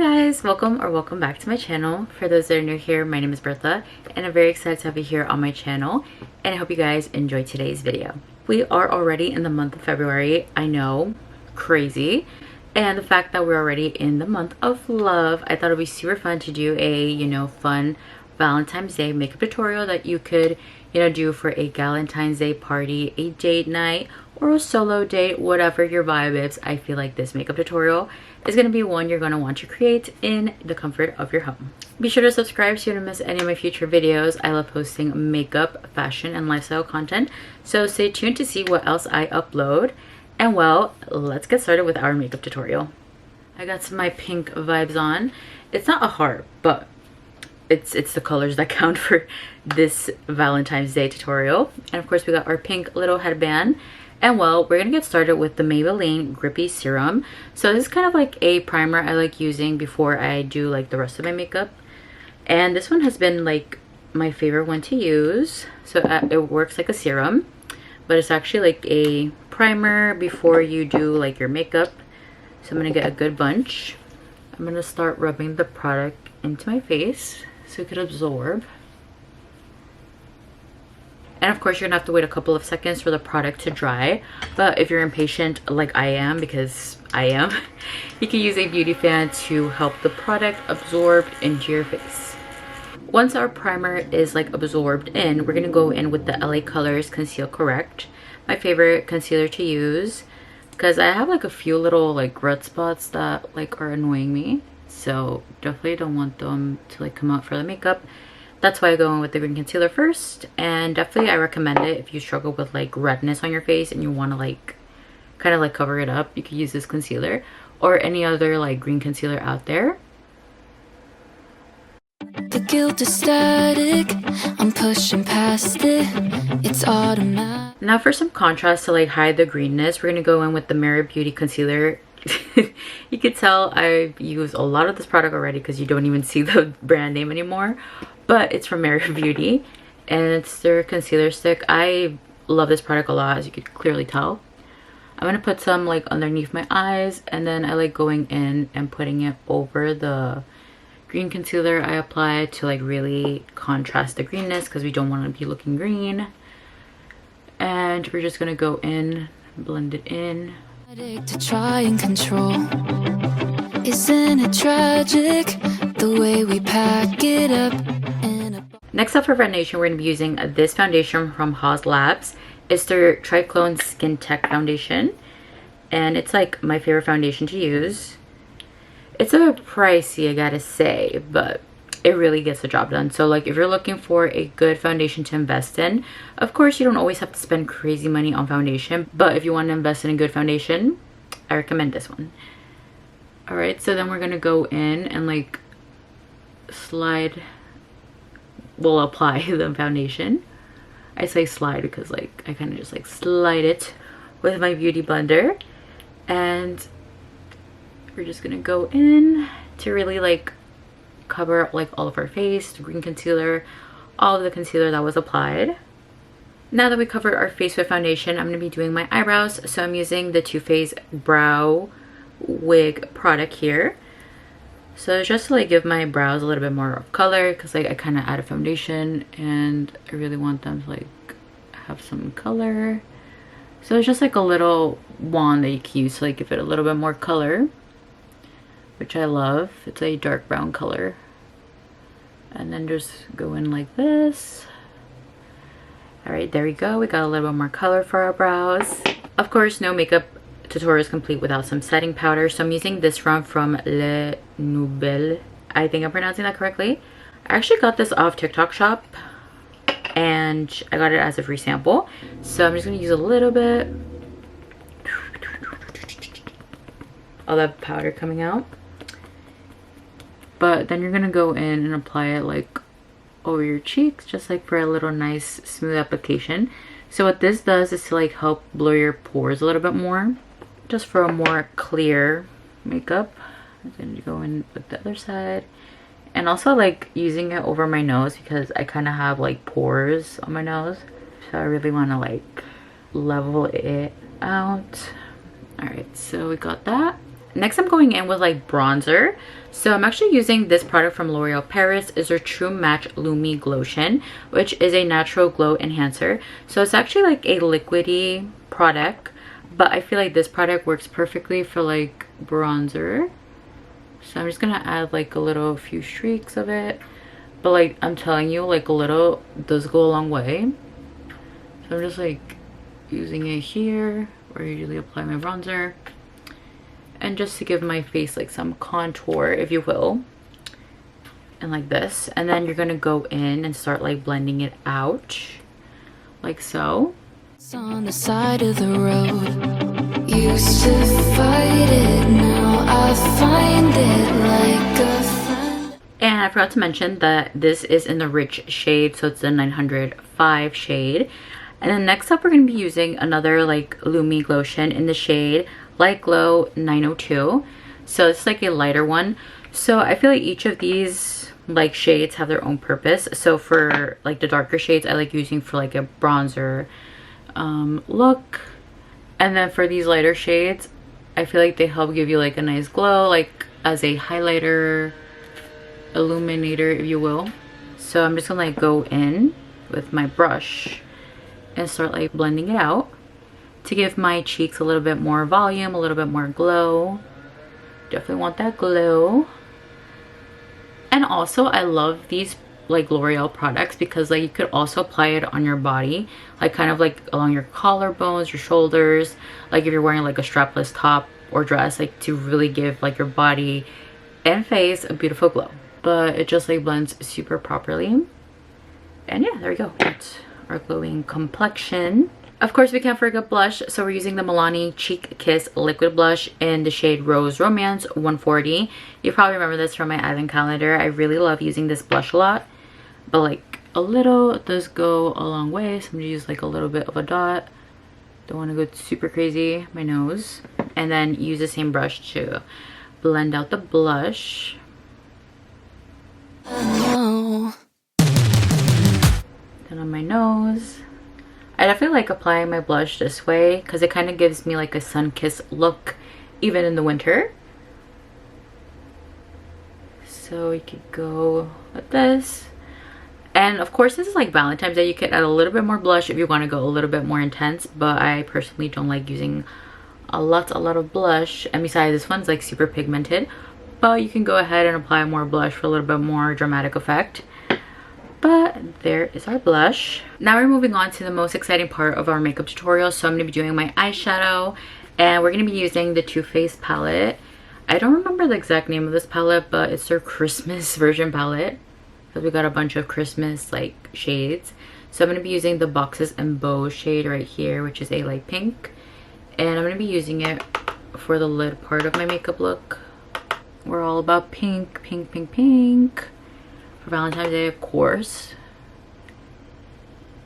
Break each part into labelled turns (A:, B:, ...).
A: guys, welcome back to my channel. For those that are new here, my name is Bertha and I'm very excited to have you here on my channel, and I hope you guys enjoy today's video. We are already in the month of February. I know, crazy. And the fact that we're already in the month of love, I thought it'd be super fun to do a fun Valentine's Day makeup tutorial that you could do for a Galentine's Day party, a date night, or a solo date, whatever your vibe is. I feel like this makeup tutorial is going to be one you're going to want to create in the comfort of your home. Be sure to subscribe so you don't miss any of my future videos. I love posting makeup, fashion, and lifestyle content, so stay tuned to see what else I upload. And well, let's get started with our makeup tutorial. I got some of my pink vibes on. It's not a heart, but it's the colors that count for this Valentine's Day tutorial. And of course we got our pink little headband. And well, we're gonna get started with the Maybelline Grippy Serum. So this is kind of like a primer I like using before I do like the rest of my makeup. And this one has been like my favorite one to use. So it works like a serum, but it's actually like a primer before you do like your makeup. So I'm gonna get a good bunch. I'm gonna start rubbing the product into my face so it could absorb. And of course you're gonna have to wait a couple of seconds for the product to dry, but if you're impatient like I am, because I am, you can use a beauty fan to help the product absorb into your face. Once our primer is like absorbed in, we're gonna go in with the LA Colors Conceal Correct, my favorite concealer to use, because I have like a few little like red spots that like are annoying me, so definitely don't want them to like come out for the makeup. That's why I go in with the green concealer first, and definitely I recommend it if you struggle with like redness on your face and you want to like kind of like cover it up. You could use this concealer or any other like green concealer out there.
B: The guilt is static, I'm pushing past it, it's automatic.
A: Now for some contrast to like hide the greenness, we're gonna go in with the Mirror Beauty concealer. You could tell I've used a lot of this product already because you don't even see the brand name anymore, but it's from Mirror Beauty and it's their concealer stick. I love this product a lot, as you could clearly tell. I'm gonna put some like underneath my eyes, and then I like going in and putting it over the green concealer I applied to like really contrast the greenness, because we don't want to be looking green. And we're just gonna go in, blend it in.
B: To try and control. Isn't it tragic the way we pack it up?
A: Next up for foundation, we're going to be using this foundation from Haus Labs. It's their Triclone Skin Tech foundation, and it's like my favorite foundation to use. It's a bit pricey, I gotta say, but it really gets the job done. So like if you're looking for a good foundation to invest in, of course you don't always have to spend crazy money on foundation, but if you want to invest in a good foundation, I recommend this one. All right, so then we're gonna go in and like apply the foundation. I say slide because like I kind of just like slide it with my beauty blender, and we're just gonna go in to really like cover up like all of our face, the green concealer, all of the concealer that was applied. Now that we covered our face with foundation, I'm going to be doing my eyebrows. So I'm using the Too Faced Brow Wig product here. So just to like give my brows a little bit more color, because like I kind of added foundation and I really want them to like have some color. So it's just like a little wand that you can use to like give it a little bit more color, which I love. It's a dark brown color. And then just go in like this. All right, there we go. We got a little bit more color for our brows. Of course, no makeup tutorial is complete without some setting powder. So I'm using this one from Le Nouvelle. I think I'm pronouncing that correctly. I actually got this off TikTok shop and I got it as a free sample. So I'm just gonna use a little bit. All that powder coming out. But then you're gonna go in and apply it like over your cheeks, just like for a little nice smooth application. So what this does is to like help blur your pores a little bit more, just for a more clear makeup. And then you go in with the other side, and also like using it over my nose because I kind of have like pores on my nose, so I really want to like level it out. All right, so we got that. Next, I'm going in with like bronzer. So I'm actually using this product from L'Oreal Paris. Is their True Match Lumi Glotion, which is a natural glow enhancer. So it's actually like a liquidy product, but I feel like this product works perfectly for like bronzer. So I'm just gonna add like a few streaks of it, but like I'm telling you, like a little does go a long way. So I'm just like using it here where I usually apply my bronzer, and just to give my face like some contour, if you will, and like this. And then you're gonna go in and start like blending it out like so.
B: It's on the side of the road. Used to fight it, now I find it like a friend.
A: And I forgot to mention that this is in the rich shade, so it's the 905 shade. And then next up, we're going to be using another like Lumi Glotion in the shade Light Glow 902. So it's like a lighter one. So I feel like each of these like shades have their own purpose. So for like the darker shades, I like using for like a bronzer look. And then for these lighter shades, I feel like they help give you like a nice glow, like as a highlighter, illuminator, if you will. So I'm just gonna like go in with my brush and start like blending it out to give my cheeks a little bit more volume, a little bit more glow. Definitely want that glow. And also I love these like L'Oreal products because like you could also apply it on your body, like kind of like along your collarbones, your shoulders, like if you're wearing like a strapless top or dress, like to really give like your body and face a beautiful glow. But it just like blends super properly. And yeah, there we go. That's our glowing complexion. Of course, we can't forget blush, so we're using the Milani Cheek Kiss Liquid Blush in the shade Rose Romance 140. You probably remember this from my advent calendar. I really love using this blush a lot, but like a little does go a long way, so I'm gonna use like a little bit of a dot. Don't want to go super crazy, my nose. And then use the same brush to blend out the blush. Then on my nose. I definitely like applying my blush this way because it kind of gives me like a sun-kissed look even in the winter. So we could go with this. And of course, this is like Valentine's Day. You could add a little bit more blush if you want to go a little bit more intense, but I personally don't like using a lot of blush. And besides, this one's like super pigmented, but you can go ahead and apply more blush for a little bit more dramatic effect. But there is our blush. Now we're moving on to the most exciting part of our makeup tutorial. So I'm going to be doing my eyeshadow, and we're going to be using the Too Faced palette. I don't remember the exact name of this palette, but it's their Christmas version palette, because we got a bunch of Christmas like shades. So I'm going to be using the Boxes and Bows shade right here, which is a light pink, and I'm going to be using it for the lid part of my makeup look. We're all about pink, pink, pink, pink for Valentine's Day, of course.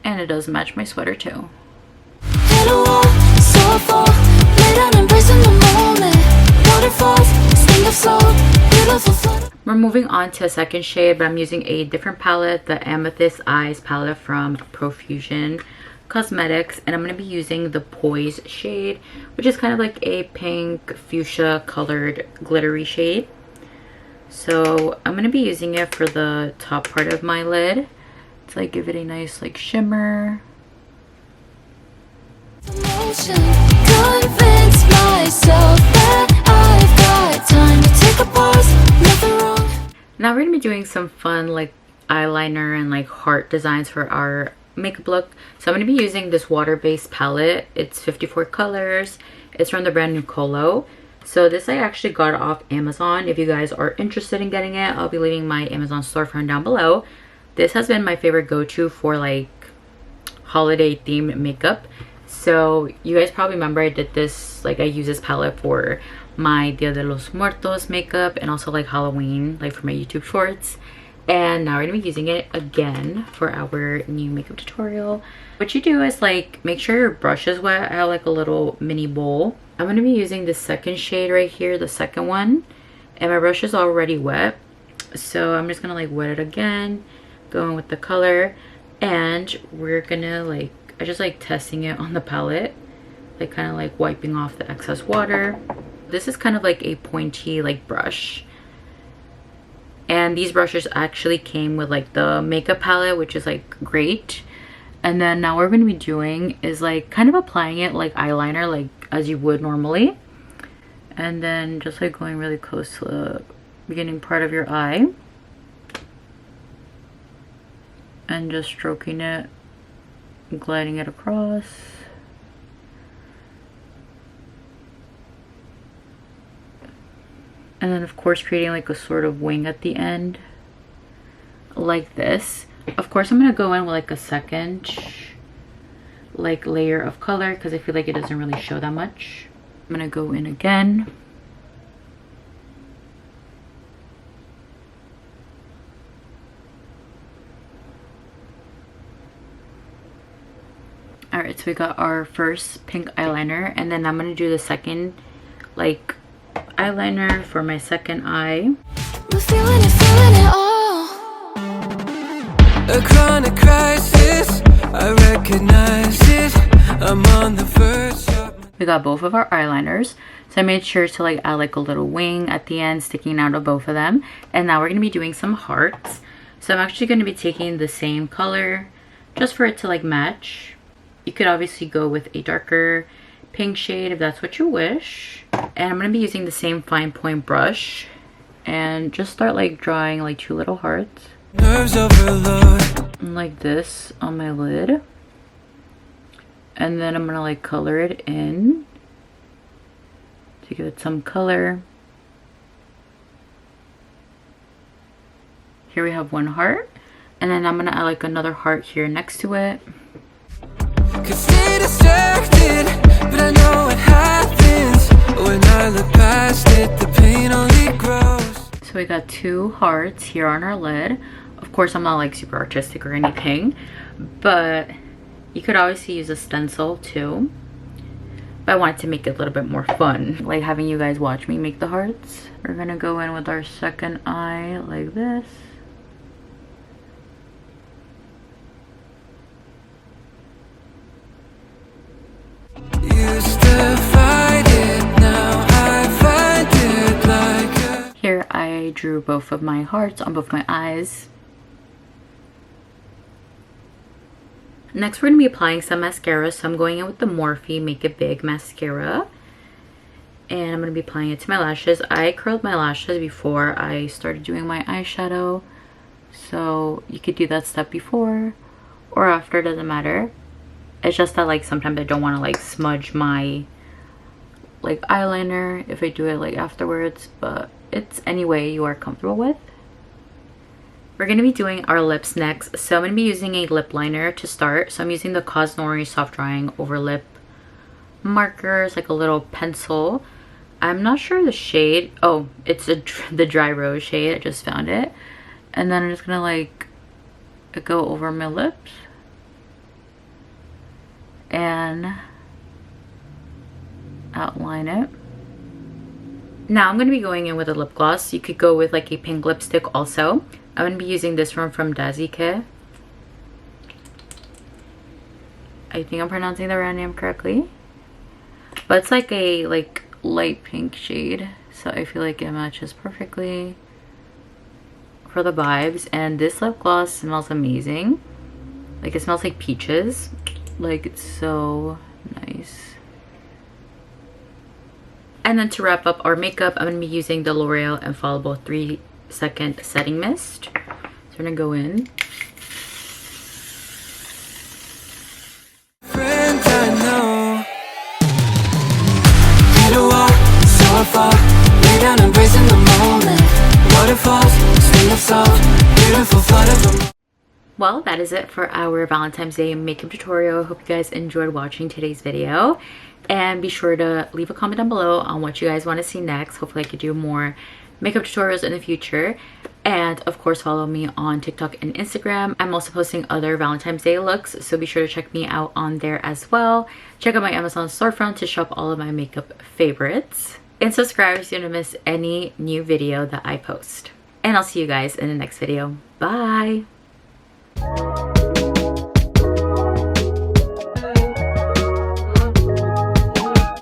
A: And it does match my sweater too. We're moving on to a second shade, but I'm using a different palette, the Amethyst Eyes palette from Profusion Cosmetics, and I'm going to be using the Poise shade, which is kind of like a pink fuchsia colored glittery shade. So I'm going to be using it for the top part of my lid to like give it a nice like shimmer. Now we're going to be doing some fun like eyeliner and like heart designs for our makeup look. So I'm going to be using this water-based palette. It's 54 colors. It's from the brand new Colo. So this I actually got off Amazon. If you guys are interested in getting it, I'll be leaving my Amazon storefront down below. This has been my favorite go-to for like holiday themed makeup. So you guys probably remember I did this, like I use this palette for my Dia de los Muertos makeup and also like Halloween, like for my YouTube shorts. And now we're gonna be using it again for our new makeup tutorial. What you do is like make sure your brush is wet. I have like a little mini bowl. I'm going to be using the second shade right here, the second one, and my brush is already wet, so I'm just going to like wet it again, going with the color, and we're going to like, I just like testing it on the palette, like kind of like wiping off the excess water. This is kind of like a pointy like brush. And these brushes actually came with like the makeup palette, which is like great. And then now what we're going to be doing is like kind of applying it like eyeliner, like as you would normally. And then just like going really close to the beginning part of your eye. And just stroking it, gliding it across. And then of course creating like a sort of wing at the end. Like this. Of course I'm going to go in with like a second like layer of color because I feel like it doesn't really show that much. I'm going to go in again. Alright, so we got our first pink eyeliner, and then I'm going to do the second like eyeliner for my second eye.
B: We're feeling it all. A chronic crisis, I recognize it. I'm on the verge of...
A: We got both of our eyeliners, so I made sure to like add like a little wing at the end sticking out of both of them. And now we're going to be doing some hearts. So I'm actually going to be taking the same color just for it to like match. You could obviously go with a darker pink shade if that's what you wish. And I'm going to be using the same fine point brush and just start like drawing like two little hearts.
B: Nerves overload.
A: Like this on my lid. And then I'm going to like color it in to give it some color. Here we have one heart. And then I'm going to add like another heart here next to it.
B: Could stay distracted, but I know what happens when I look past it, the pain only grows.
A: So we got two hearts here on our lid. Of course I'm not like super artistic or anything, but you could obviously use a stencil too. But I wanted to make it a little bit more fun, like having you guys watch me make the hearts. We're gonna go in with our second eye like this. Here I drew both of my hearts on both my eyes. Next we're going to be applying some mascara, so I'm going in with the Morphe Make It Big mascara. And I'm going to be applying it to my lashes. I curled my lashes before I started doing my eyeshadow. So you could do that step before or after, doesn't matter. It's just that like sometimes I don't want to like smudge my like eyeliner if I do it like afterwards, but it's any way you are comfortable with. We're going to be doing our lips next, so I'm going to be using a lip liner to start. So I'm using the Cos Nori Soft Drying Over Lip marker. It's like a little pencil. I'm not sure the shade. Oh, it's the Dry Rose shade. I just found it. And then I'm just going to like go over my lips and outline it. Now I'm going to be going in with a lip gloss. You could go with like a pink lipstick also. I'm going to be using this one from Dazike. I think I'm pronouncing the brand name correctly. But it's like a like light pink shade. So I feel like it matches perfectly for the vibes. And this lip gloss smells amazing. Like it smells like peaches. Like it's so nice. And then to wrap up our makeup, I'm going to be using the L'Oreal Infallible 3-Second Setting Mist. So we're going to go in.
B: Friend, I know. Hit a wall, so I fall. Lay down, embracing the moment. Waterfalls, sting of salt. Beautiful flood of them.
A: Well, that is it for our Valentine's Day makeup tutorial. I hope you guys enjoyed watching today's video. And be sure to leave a comment down below on what you guys want to see next. Hopefully I could do more makeup tutorials in the future. And of course follow me on TikTok and Instagram. I'm also posting other Valentine's Day looks, so be sure to check me out on there as well. Check out my Amazon storefront to shop all of my makeup favorites. And subscribe so you don't miss any new video that I post. And I'll see you guys in the next video. Bye!